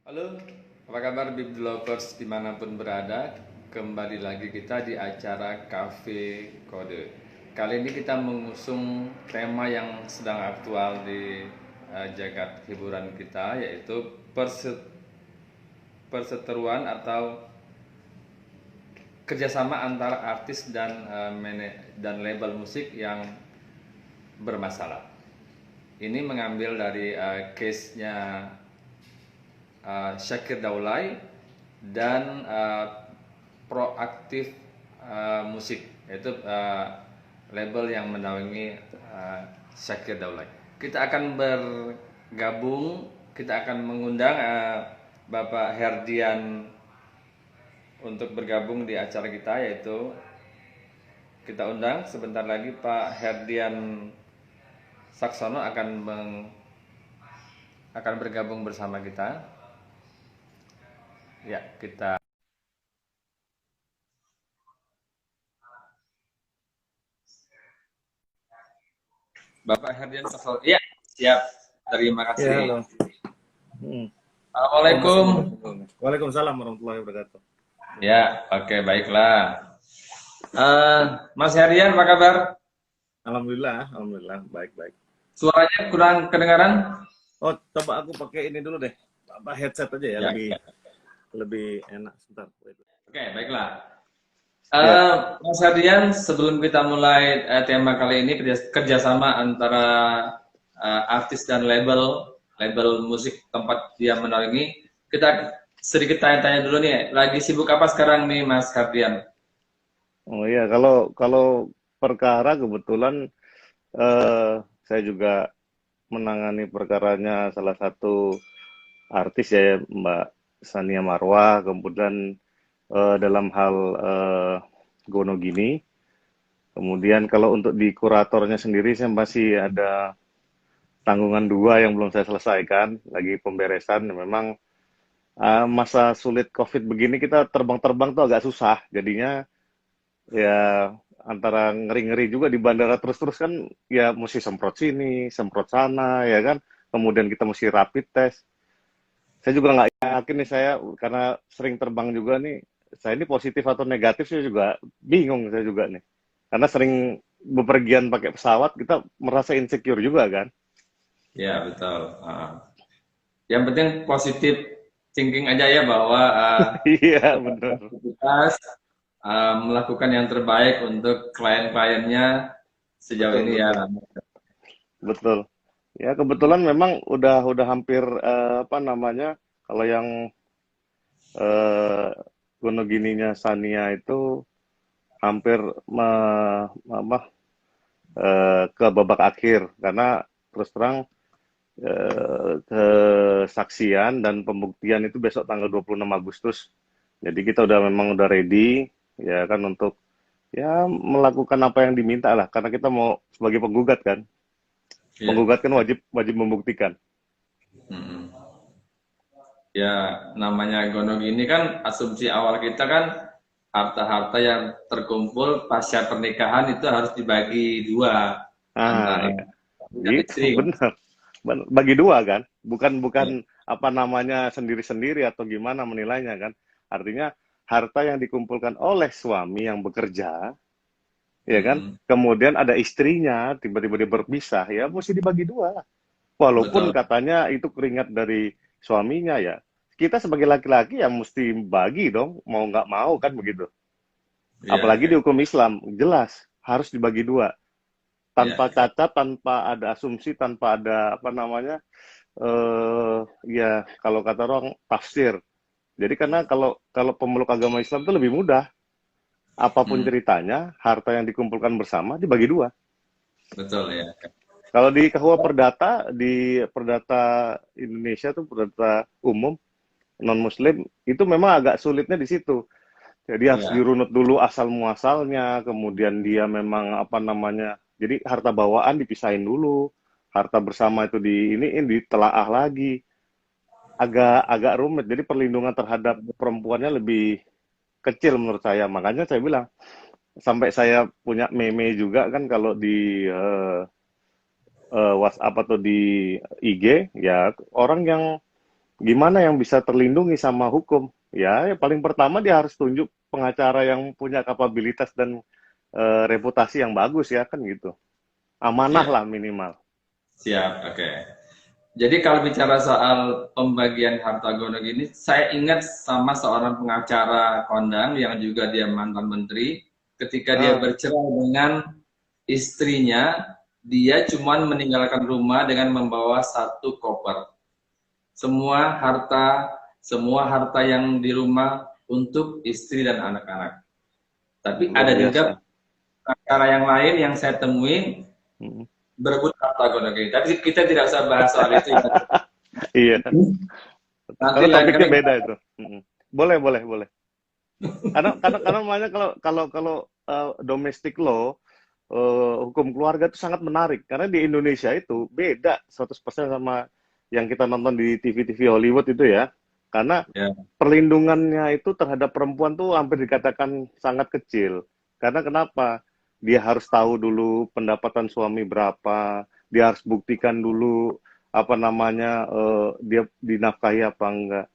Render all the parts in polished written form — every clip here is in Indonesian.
Halo, apa kabar Bib Lovers dimanapun berada? Kembali lagi kita di acara Cafe Kode. Kali ini kita mengusung tema yang sedang aktual di jagat hiburan kita, yaitu perseteruan atau kerjasama antara artis dan label musik yang bermasalah. Ini mengambil dari case-nya Syakir Daulay dan Proaktif Musik, yaitu label yang menaungi Syakir Daulay. Kita akan bergabung, kita akan mengundang Bapak Herdian untuk bergabung di acara kita, yaitu kita undang sebentar lagi Pak Herdian Saksono akan bergabung bersama kita. Ya, kita Bapak Herdian Saksono. Iya, siap. Terima Ya, kasih. halo. Oh, masih Assalamualaikum. ngobrol. Waalaikumsalam warahmatullahi wabarakatuh. Ya, oke, baiklah. Mas Herdian, apa kabar? Alhamdulillah, alhamdulillah, baik-baik. Suaranya kurang kedengaran? Oh, coba aku pakai ini dulu deh, apa headset aja ya, Ya, lebih ya. lebih enak. Sebentar. Oke, baiklah. Ya, Mas Herdian, sebelum kita mulai tema kali ini kerjasama antara artis dan label musik tempat dia menaungi, kita sedikit tanya-tanya dulu nih. Lagi sibuk apa sekarang nih, Mas Herdian? oh iya, kalau kalau perkara kebetulan saya juga menangani perkaranya salah satu artis ya, Mbak Sania Marwah, kemudian dalam hal Gono Gini. Kemudian kalau untuk di kuratornya sendiri saya masih ada tanggungan dua yang belum saya selesaikan, lagi pemberesan. Memang masa sulit COVID begini kita terbang-terbang tuh agak susah. Jadinya ya antara ngeri-ngeri juga di bandara terus-terus kan, ya mesti semprot sini, semprot sana, ya kan. Kemudian kita mesti rapid test. Saya juga nggak yakin nih saya, karena sering terbang juga nih, saya ini positif atau negatif saya juga bingung saya juga nih. Karena sering bepergian pakai pesawat, kita merasa insecure juga kan. Ya, betul. Yang penting positif thinking aja ya bahwa Iya, benar. aktivitas melakukan yang terbaik untuk klien-kliennya sejauh Betul, ini ya. betul. Betul. Ya, kebetulan memang udah hampir apa namanya? Kalau yang eh gonogininya Sania itu hampir apa, ke babak akhir karena terus terang kesaksian dan pembuktian itu besok tanggal 26 Agustus. Jadi kita memang udah ready ya kan untuk ya melakukan apa yang diminta lah karena kita mau sebagai penggugat kan. Iya. Penggugat kan wajib wajib membuktikan. Mm-mm. Ya, namanya gonog ini kan asumsi awal kita kan harta-harta yang terkumpul pasca pernikahan itu harus dibagi dua Ah, antara ya. suami dan Gitu, istri. bener. Bagi dua kan, bukan bukan Ya. apa namanya sendiri-sendiri atau gimana menilainya kan. Artinya harta yang dikumpulkan oleh suami yang bekerja, ya kan. Mm-mm. Kemudian ada istrinya, tiba-tiba dia berpisah, ya mesti dibagi dua lah. Walaupun Betul. katanya itu keringat dari suaminya ya. Kita sebagai laki-laki ya mesti bagi dong, mau nggak mau kan begitu. Iya, Apalagi iya. di hukum Islam, jelas harus dibagi dua. Iya, Tanpa iya. cacat, tanpa ada asumsi, tanpa ada apa namanya, ya kalau kata orang tafsir. Jadi karena kalau kalau pemeluk agama Islam itu lebih mudah. Apapun Hmm, ceritanya, harta yang dikumpulkan bersama dibagi dua. betul ya. Kalau di KUA Perdata, di Perdata Indonesia tuh Perdata Umum non Muslim itu memang agak sulitnya di situ. Jadi harus Iya, dirunut dulu asal muasalnya, kemudian dia memang apa namanya. Jadi harta bawaan dipisahin dulu, harta bersama itu di ini ditelaah lagi. Agak agak rumit. Jadi perlindungan terhadap perempuannya lebih kecil menurut saya. Makanya saya bilang sampai saya punya meme juga kan kalau di WhatsApp atau di IG ya orang yang Gimana yang bisa terlindungi sama hukum? Ya, yang paling pertama dia harus tunjuk pengacara yang punya kapabilitas dan reputasi yang bagus ya kan gitu. Amanah Ya, lah minimal. siap. Oke. Jadi kalau bicara soal pembagian harta gono ini, saya ingat sama seorang pengacara kondang yang juga dia mantan menteri. Ketika dia Ah, bercerai dengan istrinya, dia cuma meninggalkan rumah dengan membawa satu koper. Semua harta, semua harta yang di rumah untuk istri dan anak-anak. Tapi luar ada juga biasa. pengacara yang lain yang saya temui Mm. berebut harta gono ini. Tapi kita tidak usah bahas soal itu ya. Iya, Nanti karena lain topiknya kali beda kita. itu. Mm. Boleh, boleh, boleh. Karena namanya kalau domestic law, hukum keluarga itu sangat menarik karena di Indonesia itu beda 100% sama yang kita nonton di TV-TV Hollywood itu ya. Karena Ya. perlindungannya itu terhadap perempuan tuh hampir dikatakan sangat kecil. Karena kenapa? Dia harus tahu dulu pendapatan suami berapa, dia harus buktikan dulu apa namanya dia dinafkahi apa enggak.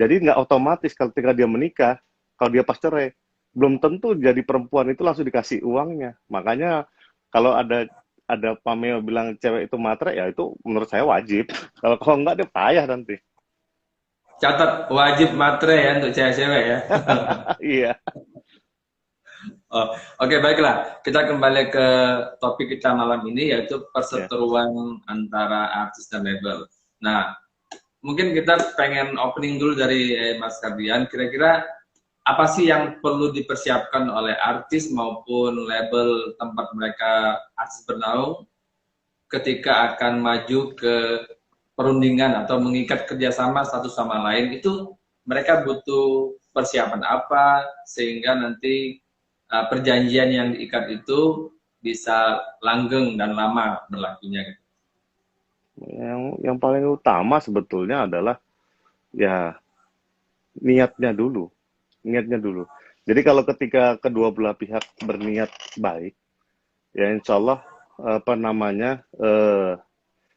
Jadi nggak otomatis ketika dia menikah, kalau dia pas cerai, belum tentu jadi perempuan itu langsung dikasih uangnya. Makanya kalau ada pameo bilang cewek itu matre, ya itu menurut saya wajib. Kalau enggak dia payah nanti. Catat wajib matre ya untuk cewek-cewek ya. Iya, Oh, oke, baiklah. Kita kembali ke topik kita malam ini yaitu ya. perseteruan antara artis dan label. Nah, mungkin kita pengen opening dulu dari Mas Kardian. Kira-kira apa sih yang perlu dipersiapkan oleh artis maupun label tempat mereka artis bernaung ketika akan maju ke perundingan atau mengikat kerjasama satu sama lain itu mereka butuh persiapan apa sehingga nanti perjanjian yang diikat itu bisa langgeng dan lama berlakunya gitu. Yang paling utama sebetulnya adalah ya niatnya dulu, niatnya dulu. Jadi kalau ketika kedua belah pihak berniat baik, ya insya Allah apa namanya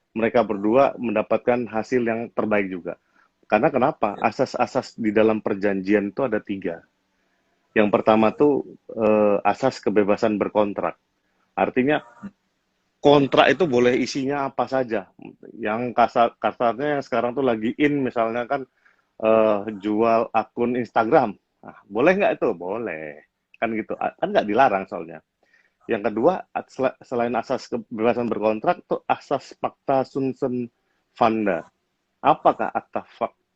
mereka berdua mendapatkan hasil yang terbaik juga. Karena kenapa? Asas-asas di dalam perjanjian itu ada tiga. Yang pertama tuh asas kebebasan berkontrak. Artinya kontrak itu boleh isinya apa saja. Yang kasarnya yang sekarang tuh lagi in misalnya kan jual akun Instagram. Nah, boleh nggak itu? Boleh. Kan gitu. Kan nggak dilarang soalnya. Yang kedua, selain asas kebebasan berkontrak, tuh asas Pacta Sunt Servanda. Apakah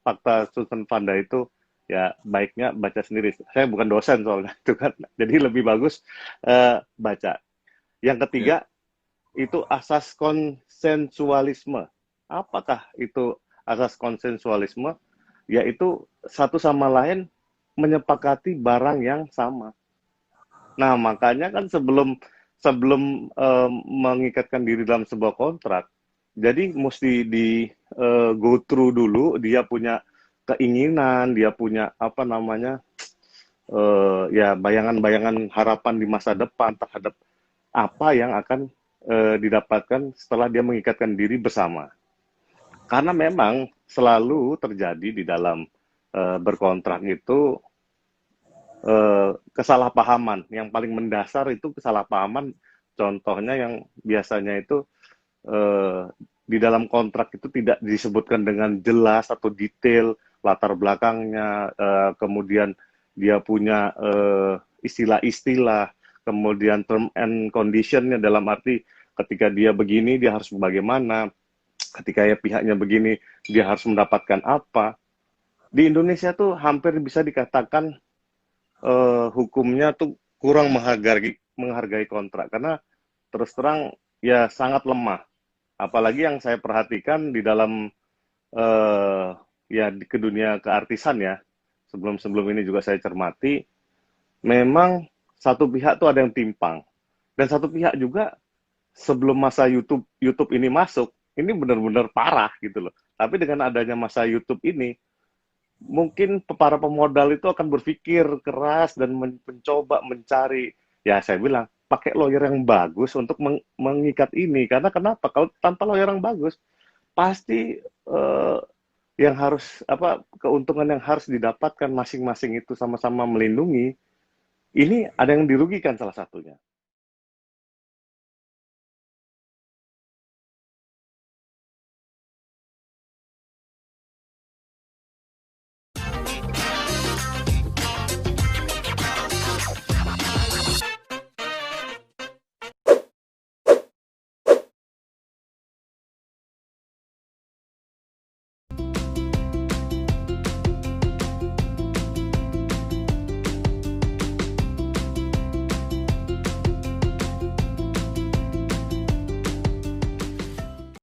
fakta Susan Vanda itu? Ya baiknya baca sendiri. Saya bukan dosen soalnya itu kan. Jadi lebih bagus baca. Yang Ya. ketiga itu asas konsensualisme. Apakah itu asas konsensualisme? Yaitu satu sama lain menyepakati barang yang sama. Nah, makanya kan sebelum sebelum mengikatkan diri dalam sebuah kontrak, jadi mesti di go through dulu dia punya keinginan, dia punya apa namanya ya bayangan-bayangan harapan di masa depan terhadap apa yang akan didapatkan setelah dia mengikatkan diri bersama. Karena memang selalu terjadi di dalam berkontrak itu kesalahpahaman. Yang paling mendasar itu kesalahpahaman. Contohnya yang biasanya itu eh, di dalam kontrak itu tidak disebutkan dengan jelas atau detail latar belakangnya, kemudian dia punya istilah-istilah, kemudian term and conditionnya dalam arti ketika dia begini dia harus bagaimana, ketika ya pihaknya begini dia harus mendapatkan apa. Di Indonesia tuh hampir bisa dikatakan hukumnya tuh kurang menghargai kontrak karena terus terang ya sangat lemah. Apalagi yang saya perhatikan di dalam eh, ya di ke dunia keartisan ya. Sebelum-sebelum ini juga saya cermati, memang satu pihak tuh ada yang timpang dan satu pihak juga sebelum masa YouTube YouTube ini masuk, ini benar-benar parah gitu loh. Tapi dengan adanya masa YouTube ini, mungkin para pemodal itu akan berpikir keras dan mencoba mencari, ya saya bilang pakai lawyer yang bagus untuk mengikat ini karena kenapa kalau tanpa lawyer yang bagus pasti yang harus apa keuntungan yang harus didapatkan masing-masing itu sama-sama melindungi, ini ada yang dirugikan salah satunya.